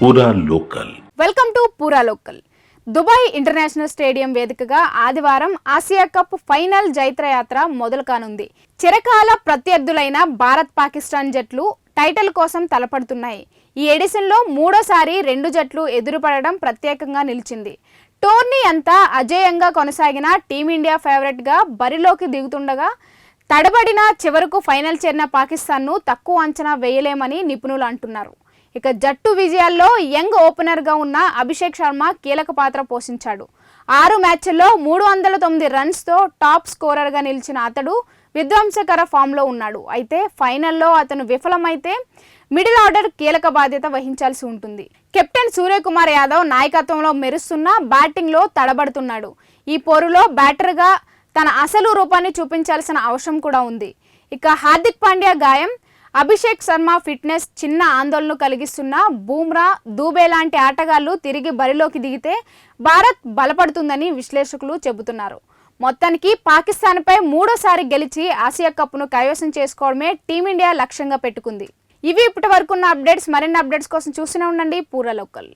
పూరా local. Welcome to పూరా local. Dubai international stadium వేదికగా ఆదివారం ఆసియా కప్ ఫైనల్ జైత్రయాత్ర మొదలు కానుంది. చిరకాల ప్రత్యర్థులైన భారత్ పాకిస్తాన్ జట్లు టైటిల్ కోసం తలపడుతున్నాయి. ఈ ఎడిషన్లో మూడోసారి రెండు జట్లు ఎదురుపడడం ప్రత్యేకంగా నిలిచింది. టోర్నీ అంతా అజేయంగా కొనసాగిన టీమిండియా ఫేవరెట్గా బరిలోకి దిగుతుండగా తడబడిన చివరకు ఫైనల్ చేరిన పాకిస్తాన్ను తక్కువ అంచనా వేయలేమని నిపుణులు అంటున్నారు. ఇక జట్టు విజయాల్లో యంగ్ ఓపెనర్గా ఉన్న అభిషేక్ శర్మ కీలక పాత్ర పోషించాడు. 6 మ్యాచ్ల్లో 309 రన్స్తో టాప్ స్కోరర్గా నిలిచిన అతడు విధ్వంసకర ఫామ్లో ఉన్నాడు. అయితే ఫైనల్లో అతను విఫలమైతే మిడిల్ ఆర్డర్ కీలక బాధ్యత వహించాల్సి ఉంటుంది. కెప్టెన్ సూర్యకుమార్ యాదవ్ నాయకత్వంలో మెరుస్తున్న బ్యాటింగ్లో తడబడుతున్నాడు. ఈ పోరులో బ్యాటర్గా తన అసలు రూపాన్ని చూపించాల్సిన అవసరం కూడా ఉంది. ఇక హార్దిక్ పాండ్యా గాయం, అభిషేక్ శర్మ ఫిట్నెస్ చిన్న ఆందోళన కలిగిస్తున్న బూమ్రా, దూబే లాంటి ఆటగాళ్లు తిరిగి బరిలోకి దిగితే భారత్ బలపడుతుందని విశ్లేషకులు చెబుతున్నారు. మొత్తానికి పాకిస్తాన్పై మూడోసారి గెలిచి ఆసియా కప్ను కైవసం చేసుకోవడమే టీమిండియా లక్ష్యంగా పెట్టుకుంది. ఇవి ఇప్పటి వరకున్న అప్డేట్స్. మరిన్ని అప్డేట్స్ కోసం చూస్తూనే ఉండండి పూరా లోకల్.